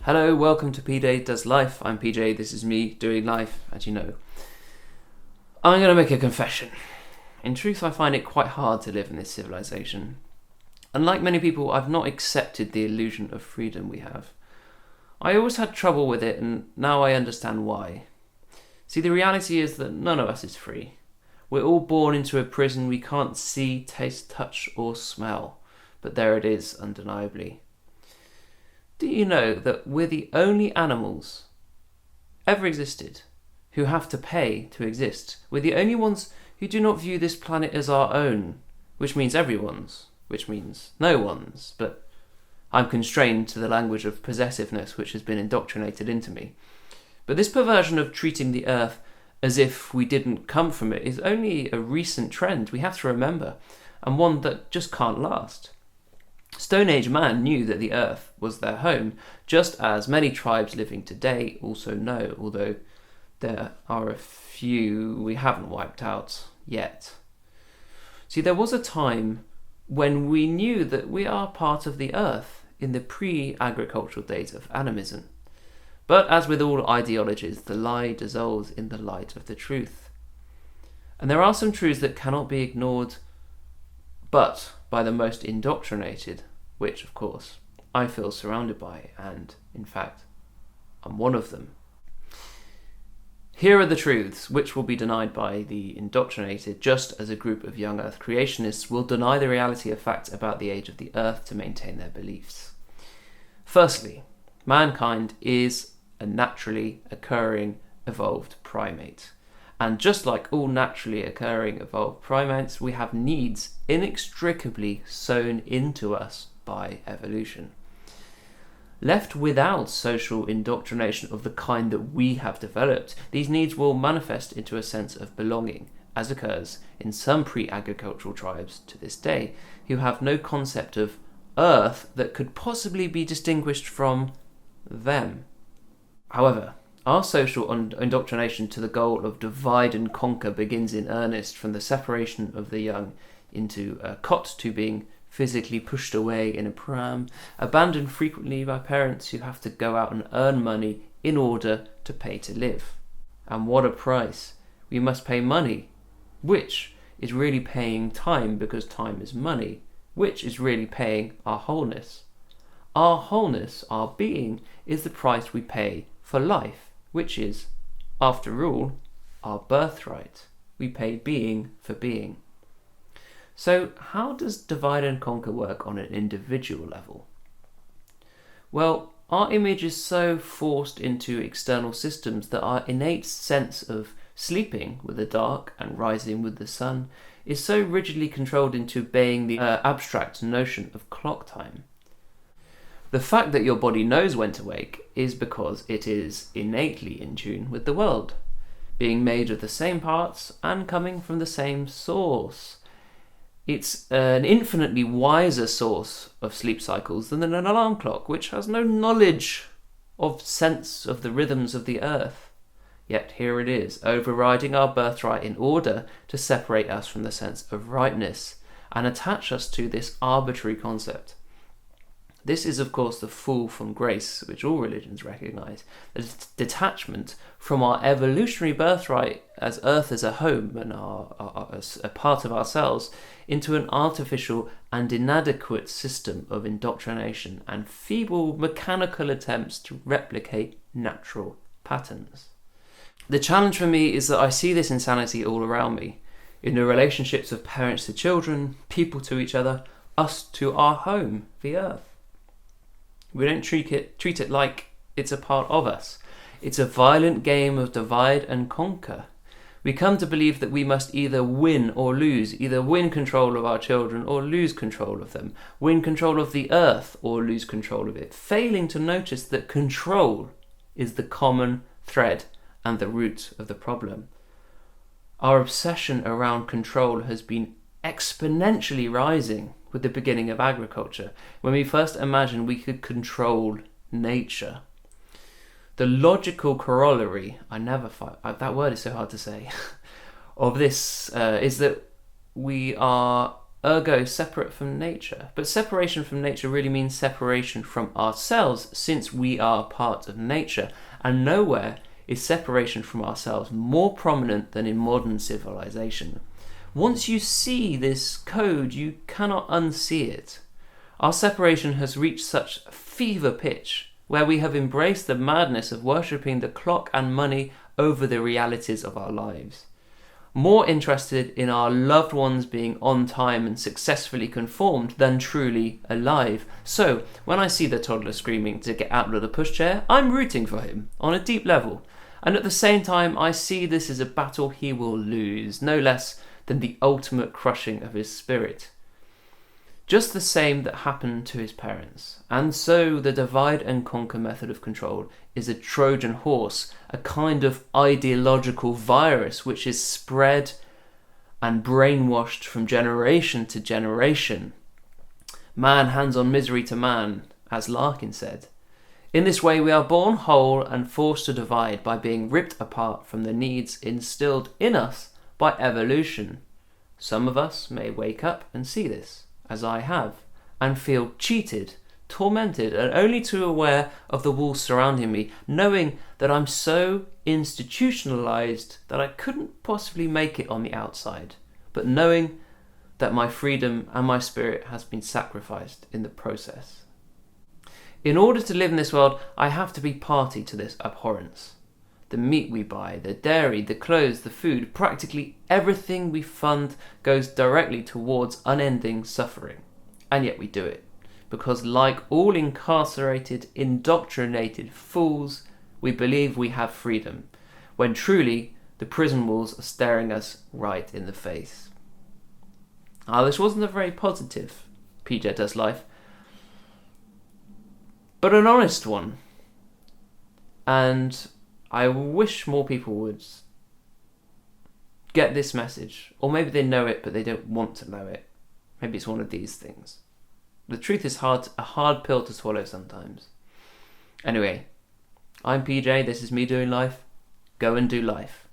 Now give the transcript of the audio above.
Hello, welcome to PJ Does Life. I'm PJ, this is me doing life, as you know. I'm going to make a confession. In truth, I find it quite hard to live in this civilization. Unlike many people, I've not accepted the illusion of freedom we have. I always had trouble with it, and now I understand why. See, the reality is that none of us is free. We're all born into a prison we can't see, taste, touch, or smell. But there it is, undeniably. Do you know that we're the only animals ever existed who have to pay to exist? We're the only ones who do not view this planet as our own, which means everyone's, which means no one's, but I'm constrained to the language of possessiveness which has been indoctrinated into me. But this perversion of treating the Earth as if we didn't come from it is only a recent trend we have to remember, and one that just can't last. Stone Age man knew that the Earth was their home, just as many tribes living today also know, although there are a few we haven't wiped out yet. See, there was a time when we knew that we are part of the Earth in the pre-agricultural days of animism. But as with all ideologies, the lie dissolves in the light of the truth. And there are some truths that cannot be ignored, but by the most indoctrinated, which, of course, I feel surrounded by, and, in fact, I'm one of them. Here are the truths which will be denied by the indoctrinated, just as a group of young Earth creationists will deny the reality of facts about the age of the Earth to maintain their beliefs. Firstly, mankind is a naturally occurring evolved primate. And just like all naturally occurring evolved primates, we have needs inextricably sewn into us by evolution. Left without social indoctrination of the kind that we have developed, these needs will manifest into a sense of belonging, as occurs in some pre-agricultural tribes to this day, who have no concept of Earth that could possibly be distinguished from them. However, our social indoctrination to the goal of divide and conquer begins in earnest from the separation of the young into a cot to being physically pushed away in a pram, abandoned frequently by parents who have to go out and earn money in order to pay to live. And what a price! We must pay money, which is really paying time because time is money, which is really paying our wholeness. Our wholeness, our being, is the price we pay for life, which is, after all, our birthright. We pay being for being. So how does divide and conquer work on an individual level? Well, our image is so forced into external systems that our innate sense of sleeping with the dark and rising with the sun is so rigidly controlled into obeying the abstract notion of clock time. The fact that your body knows when to wake is because it is innately in tune with the world, being made of the same parts and coming from the same source. It's an infinitely wiser source of sleep cycles than an alarm clock, which has no knowledge of sense of the rhythms of the Earth. Yet here it is, overriding our birthright in order to separate us from the sense of rightness and attach us to this arbitrary concept. This is, of course, the fall from grace, which all religions recognize, the detachment from our evolutionary birthright as Earth as a home and as a part of ourselves into an artificial and inadequate system of indoctrination and feeble mechanical attempts to replicate natural patterns. The challenge for me is that I see this insanity all around me, in the relationships of parents to children, people to each other, us to our home, the Earth. We don't treat it like it's a part of us. It's a violent game of divide and conquer. We come to believe that we must either win or lose, either win control of our children or lose control of them, win control of the Earth or lose control of it, failing to notice that control is the common thread and the root of the problem. Our obsession around control has been exponentially rising with the beginning of agriculture, when we first imagined we could control nature. The logical corollary, that word is so hard to say, of this is that we are ergo separate from nature. But separation from nature really means separation from ourselves, since we are part of nature, and nowhere is separation from ourselves more prominent than in modern civilization. Once you see this code, you cannot unsee it. Our separation has reached such fever pitch, where we have embraced the madness of worshipping the clock and money over the realities of our lives. More interested in our loved ones being on time and successfully conformed than truly alive. So, when I see the toddler screaming to get out of the pushchair, I'm rooting for him on a deep level. And at the same time, I see this as a battle he will lose, no less than the ultimate crushing of his spirit. Just the same that happened to his parents. And so the divide and conquer method of control is a Trojan horse, a kind of ideological virus which is spread and brainwashed from generation to generation. Man hands on misery to man, as Larkin said. In this way we are born whole and forced to divide by being ripped apart from the needs instilled in us by evolution. Some of us may wake up and see this, as I have, and feel cheated, tormented, and only too aware of the walls surrounding me, knowing that I'm so institutionalized that I couldn't possibly make it on the outside, but knowing that my freedom and my spirit has been sacrificed in the process. In order to live in this world, I have to be party to this abhorrence. The meat we buy, the dairy, the clothes, the food, practically everything we fund goes directly towards unending suffering. And yet we do it, because like all incarcerated, indoctrinated fools, we believe we have freedom, when truly the prison walls are staring us right in the face. This wasn't a very positive PJ Does Life, but an honest one. And I wish more people would get this message, or maybe they know it but they don't want to know it. Maybe it's one of these things. The truth is a hard pill to swallow sometimes. Anyway, I'm PJ, this is me doing life. Go and do life.